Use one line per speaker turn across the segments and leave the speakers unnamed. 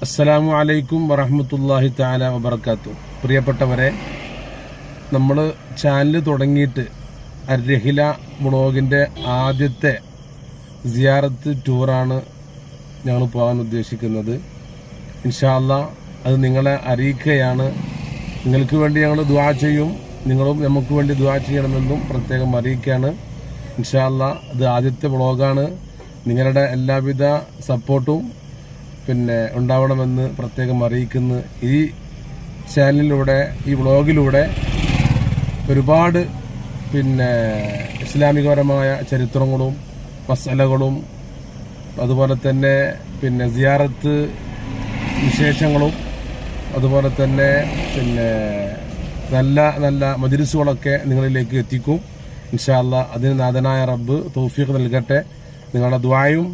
അസ്സലാമു അലൈക്കും വറഹ്മത്തുള്ളാഹി തആല വബറകാതുഹു. പ്രിയപ്പെട്ടവരെ, നമ്മൾ ചാനൽ തുടങ്ങിയിട്ട് അർരഹില വ്ളോഗിൻ്റെ ആദ്യത്തെ സിയാറത്ത് ടൂറാണ് ഞങ്ങൾ പോകാൻ ഉദ്ദേശിക്കുന്നത്. ഇൻഷാ അല്ലാഹ് അത് നിങ്ങളെ അറിയിക്കുകയാണ്. നിങ്ങൾക്ക് വേണ്ടി ഞങ്ങൾ ദുആ ചെയ്യും, നിങ്ങളും നമുക്ക് വേണ്ടി ദുആ ചെയ്യണമെന്നും പ്രത്യേകം അറിയിക്കുകയാണ്. ഇൻഷാ അല്ലാഹ് അത് ആദ്യത്തെ വ്ളോഗാണ്. നിങ്ങളുടെ എല്ലാവിധ സപ്പോർട്ടും ഉണ്ടാവണമെന്ന് പ്രത്യേകം അറിയിക്കുന്നു. ഈ ചാനലിലൂടെ, ഈ വ്ളോഗിലൂടെ ഒരുപാട് ഇസ്ലാമികപരമായ ചരിത്രങ്ങളും മസലകളും അതുപോലെ തന്നെ സിയാറത്ത് വിശേഷങ്ങളും അതുപോലെ തന്നെ നല്ല നല്ല മജ്‌ലിസുകളൊക്കെ നിങ്ങളിലേക്ക് എത്തിക്കും. ഇൻഷാ അല്ലാഹ് അതിന് നാഥനായ റബ്ബ് തൗഫീഖ് നൽകട്ടെ. നിങ്ങളുടെ ദുആയും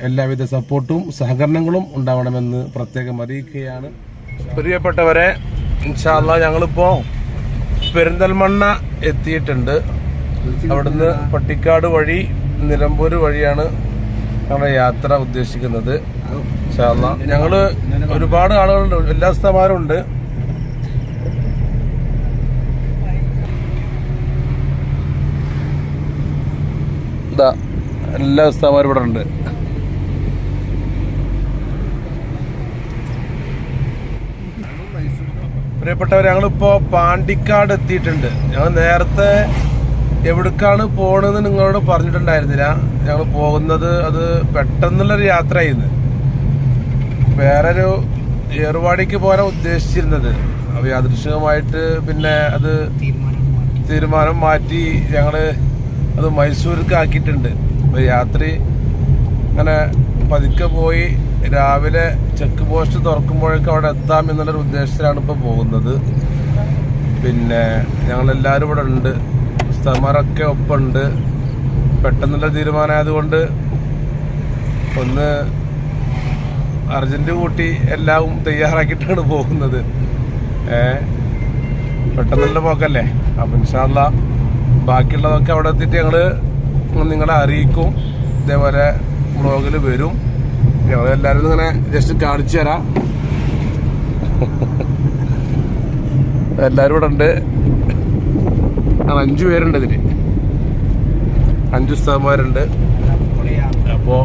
എല്ലാവിധ സപ്പോർട്ടും സഹകരണങ്ങളും ഉണ്ടാവണമെന്ന് പ്രത്യേകം അറിയിക്കുകയാണ്. പ്രിയപ്പെട്ടവരെ, ഇൻഷാ അല്ലാഹ് ഞങ്ങളിപ്പോ പെരിന്തൽമണ്ണ എത്തിയിട്ടുണ്ട്. അവിടുന്ന് പട്ടിക്കാട് വഴി നിലമ്പൂർ വഴിയാണ് ഞങ്ങളുടെ യാത്ര ഉദ്ദേശിക്കുന്നത്. ഇൻഷാ അല്ലാഹ് ഞങ്ങള് ഒരുപാട് ആളുകളുണ്ട്, എല്ലാ ഉസ്താദുമാരും ഉണ്ട്. എല്ലാ ഉസ്താദുമാരും ഇവിടെ ഉണ്ട്. പ്രിയപ്പെട്ടവർ, ഞങ്ങളിപ്പോ പാണ്ടിക്കാട് എത്തിയിട്ടുണ്ട്. ഞങ്ങൾ നേരത്തെ എവിടേക്കാണ് പോകണമെന്ന് നിങ്ങളോട് പറഞ്ഞിട്ടുണ്ടായിരുന്നില്ല. ഞങ്ങൾ പോകുന്നത് അത് പെട്ടെന്നുള്ളൊരു യാത്രയായിരുന്നു. വേറൊരു ഏറുവാടിക്ക് പോകാൻ ഉദ്ദേശിച്ചിരുന്നത്. അപ്പോൾ യാദൃശ്ചികമായിട്ട് അത് തീരുമാനം മാറ്റി ഞങ്ങള് അത് മൈസൂർക്ക് ആക്കിയിട്ടുണ്ട്. രാത്രി അങ്ങനെ പതുക്കെ പോയി രാവിലെ ചെക്ക് പോസ്റ്റ് തുറക്കുമ്പോഴേക്കും അവിടെ എത്താം എന്നുള്ളൊരു ഉദ്ദേശത്തിലാണ് ഇപ്പോൾ പോകുന്നത്. ഞങ്ങളെല്ലാവരും ഇവിടെ ഉണ്ട്, ഉസ്താദുമാരൊക്കെ ഒപ്പമുണ്ട്. പെട്ടെന്നുള്ള തീരുമാനമായതുകൊണ്ട് ഒന്ന് അർജന്റ് കൂട്ടി എല്ലാം തയ്യാറാക്കിയിട്ടാണ് പോകുന്നത്. പെട്ടെന്നുള്ള പോക്കല്ലേ. അപ്പം ഇൻഷാ അല്ലാഹ് ബാക്കിയുള്ളതൊക്കെ അവിടെ എത്തിയിട്ട് ഞങ്ങള് നിങ്ങളെ അറിയിക്കും. ഇതേപോലെ വ്ളോഗിൽ വരും. ഞങ്ങളെല്ലാവരും ഇങ്ങനെ ജസ്റ്റ് കാണിച്ചു തരാം. എല്ലാവരും ഇവിടെ ഉണ്ട്. 5 പേരുണ്ട് ഇതില്, 5 ഉസ്താദുമാരുണ്ട്. അപ്പോ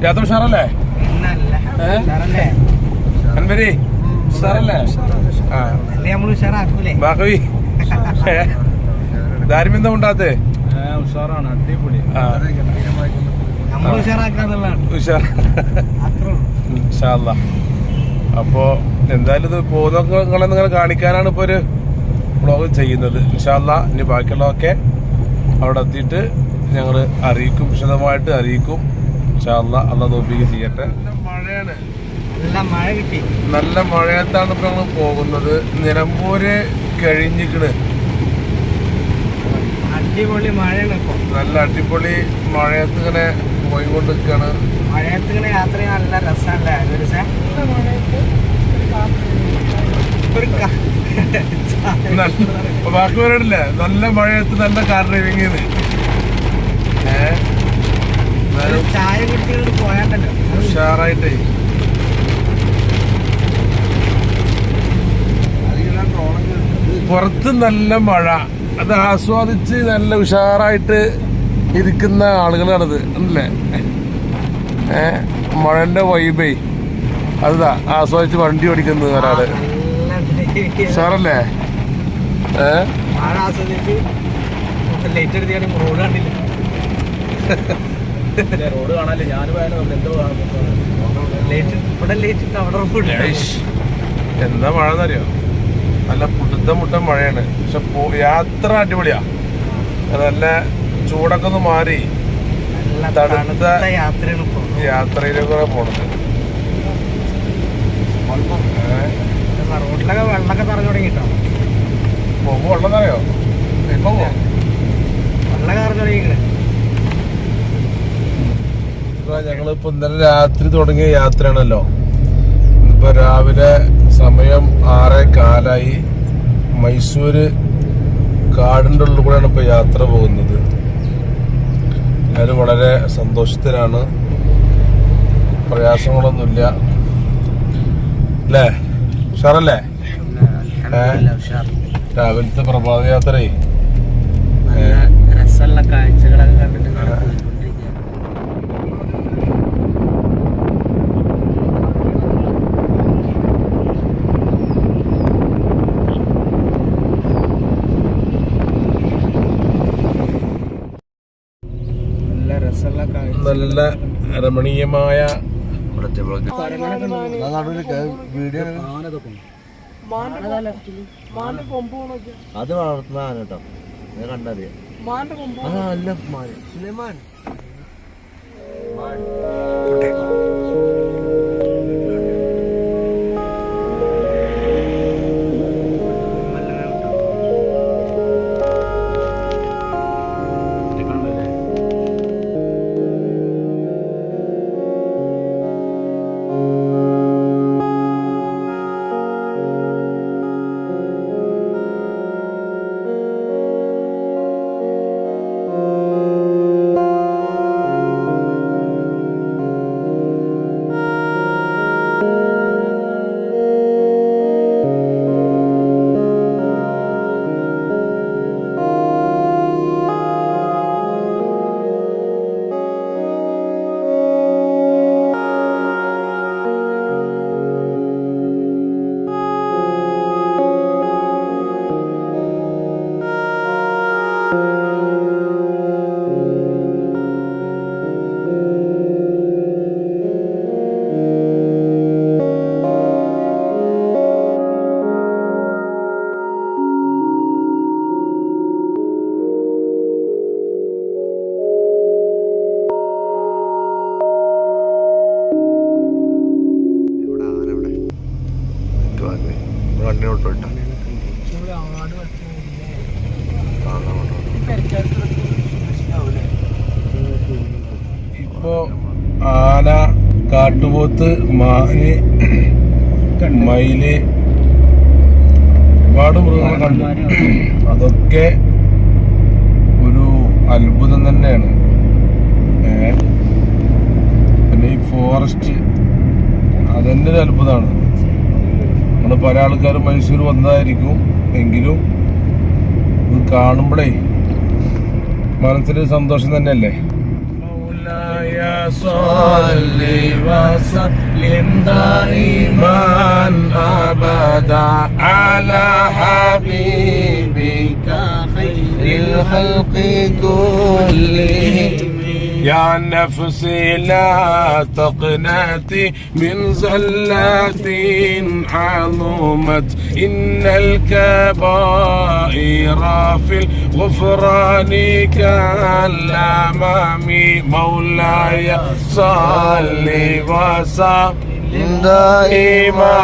യാത്ര ഉഷാറല്ലേ? അൻവരി ഉഷാറല്ലേ? ബാക്കി ദാരിമെന്താ ഉണ്ടാത്തേ? ഉഷാറാണ്, അടിപൊളി. അപ്പോ എന്തായാലും ഇത് പോകുന്ന നിങ്ങളെ കാണിക്കാനാണ് ഇപ്പൊ ഒരു വ്ളോഗ് ചെയ്യുന്നത്. ഇൻഷാ അല്ലാഹ് ഇനി ബാക്കിയുള്ളതൊക്കെ അവിടെ എത്തിയിട്ട് ഞങ്ങള് അറിയിക്കും, വിശദമായിട്ട് അറിയിക്കും. ഇൻഷാ അല്ലാഹ് അല്ലാഹ് തൗഫീഖ് ചെയ്യട്ടെ. മഴയാണ്, നല്ല മഴയത്താണ് ഇപ്പൊ ഞങ്ങൾ പോകുന്നത്. നിലമ്പൂര് കഴിഞ്ഞിക്കണ്.
അടിപൊളി മഴയാണ് ഇപ്പൊ,
നല്ല അടിപൊളി മഴയത്ത് ഇങ്ങനെ പോയിക്കൊണ്ടിരിക്കാണ്.
മഴയത്ത് ഇങ്ങനെ യാത്ര ചെയ്യാൻ നല്ല രസമല്ലേ?
ബാക്കി പറയണില്ലേ, നല്ല മഴയത്ത് നല്ല കാർ ഡ്രൈവിംഗ്
ചായ കുടിച്ചിട്ട് പോയാണ്ടല്ലോ
ഉഷാറായിട്ടേ. പുറത്ത് നല്ല മഴ, അത് ആസ്വാദിച്ച് നല്ല ഉഷാറായിട്ട് ഇരിക്കുന്ന ആളുകളാണത് അല്ലേ? മഴന്റെ വൈബേ അതാ ആസ്വദിച്ച് വണ്ടി ഓടിക്കുന്നത് ഒരാള്. ഉഷാറല്ലേ?
റോഡ് കാണാല്ലേ?
എന്താ മഴ എന്നറിയോ? നല്ല മുട്ട മഴയാണ്. പക്ഷെ യാത്ര അടിപൊളിയാ. നല്ല ചൂടൊക്കെ ഒന്ന് മാറി തണുത്ത യാത്രയിലൊക്കെ പോണത്.
റോഡിലൊക്കെ വെള്ളമൊക്കെ നിറഞ്ഞു തുടങ്ങിട്ടോ.
പോകുമ്പോ വെള്ളം നിറയോ? ഇപ്പൊ
വെള്ളം നിറഞ്ഞു തുടങ്ങിക്കണേ.
ഞങ്ങളിപ്പോ ഇന്നലെ രാത്രി തുടങ്ങിയ യാത്രയാണല്ലോ. ഇപ്പൊ രാവിലെ സമയം 6:15. മൈസൂര് കാടിൻ്റെ ഉള്ളിൽ കൂടെയാണ് ഇപ്പൊ യാത്ര പോകുന്നത്. എല്ലാവരും വളരെ സന്തോഷത്തിലാണ്. പ്രയാസങ്ങളൊന്നുമില്ല അല്ലേ? ഉഷാറല്ലേ? രാവിലത്തെ പ്രഭാത യാത്രയെ
രസമുള്ള കാഴ്ചകളൊക്കെ കണ്ടിട്ട്
നല്ല രമണീയമായ
അത് വളർത്തുന്നതാണ് കേട്ടോ, കണ്ടറിയാം. അതല്ല മാൻ സുലൈമാൻ.
ഇപ്പോ ആന, കാട്ടുപോത്ത്, മാന്, മയില്, ഒരുപാട് മൃഗങ്ങൾ കണ്ടു. അതൊക്കെ ഒരു അത്ഭുതം തന്നെയാണ്. പിന്നെ ഈ ഫോറസ്റ്റ് അതന്നെ ഒരു അത്ഭുതമാണ്. നമ്മൾ പല ആൾക്കാരും മൈസൂർ വന്നതായിരിക്കും, എങ്കിലും ഇത് കാണുമ്പോഴേ മനസ്സിന് സന്തോഷം തന്നെയല്ലേ. يا نفسي لا تقنطي من زلات عظمت إن الكبائر في الغفران كالأمام مولاي صل وسلم دائما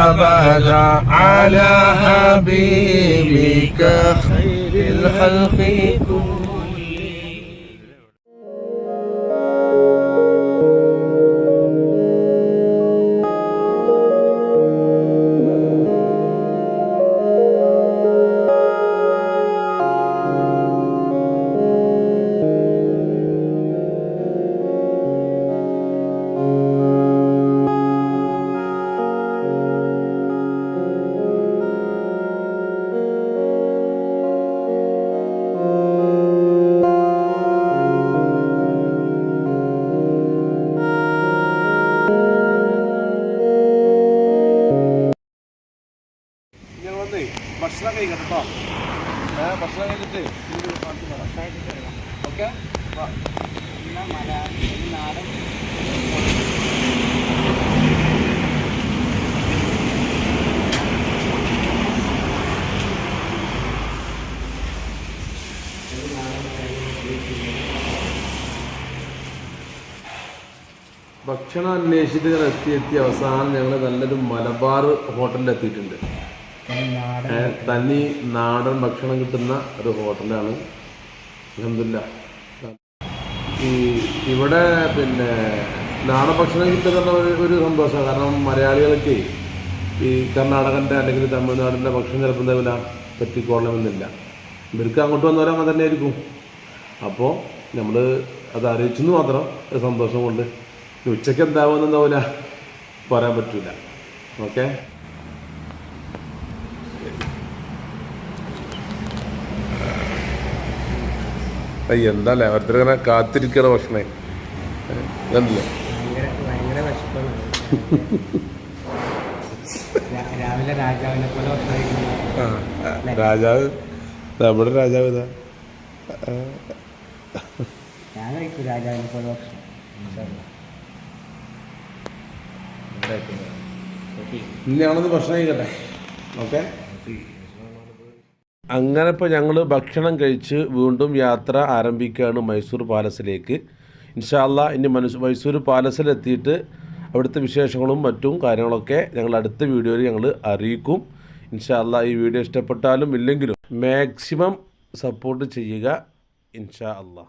أبدا على حبيبك خير الخلق كلهم. ഭക്ഷണം കഴിക്കട്ടെ കേട്ടോ. ഭക്ഷണം കഴിച്ചിട്ട് ഓക്കെ. ഭക്ഷണം അന്വേഷിച്ചിട്ട് എത്തി അവസാനം ഞങ്ങൾ നല്ലൊരു മലബാർ ഹോട്ടലിൽ എത്തിയിട്ടുണ്ട്. തനി നാടൻ ഭക്ഷണം കിട്ടുന്ന ഒരു ഹോട്ടലാണ്. അൽഹംദുലില്ലാ. ഇവിടെ പിന്നെ നാടൻ ഭക്ഷണം കിട്ടുന്ന ഒരു സന്തോഷമാണ്. കാരണം മലയാളികൾക്ക് ഈ കർണാടകൻ്റെ അല്ലെങ്കിൽ തമിഴ്നാടിൻ്റെ ഭക്ഷണം ചിലപ്പോൾ എന്താ പറ്റിക്കൊള്ളണമെന്നില്ല. ഇവർക്ക് അങ്ങോട്ട് വന്നവരും അങ്ങനെ തന്നെ ആയിരിക്കും. അപ്പോൾ നമ്മൾ അത് അറിയിച്ചെന്ന് മാത്രം ഒരു സന്തോഷം കൊണ്ട് ഉച്ചയ്ക്ക് എന്താവുമെന്നുണ്ടാവില്ല, പറയാൻ പറ്റൂല. ഓക്കെ, എന്താല്ലേ ഓരോരുത്തരിങ്ങനെ കാത്തിരിക്കണ ഭക്ഷണേ കണ്ടില്ലേ. രാജാവ്, നമ്മുടെ രാജാവ് ഇതാ. ഇനി ഞങ്ങളൊന്ന് ഭക്ഷണം കഴിക്കട്ടെ. ഓക്കെ, അങ്ങനെ ഇപ്പോൾ ഞങ്ങൾ ഭക്ഷണം കഴിച്ച് വീണ്ടും യാത്ര ആരംഭിക്കുകയാണ് മൈസൂർ പാലസിലേക്ക്. ഇൻഷാ അല്ലാ ഇനി മൈസൂർ പാലസിലെത്തിയിട്ട് അവിടുത്തെ വിശേഷങ്ങളും മറ്റും കാര്യങ്ങളൊക്കെ ഞങ്ങൾ അടുത്ത വീഡിയോയിൽ ഞങ്ങൾ അറിയിക്കും. ഇൻഷാ അല്ലാ ഈ വീഡിയോ ഇഷ്ടപ്പെട്ടാലും ഇല്ലെങ്കിലും മാക്സിമം സപ്പോർട്ട് ചെയ്യുക. ഇൻഷാ അല്ലാ.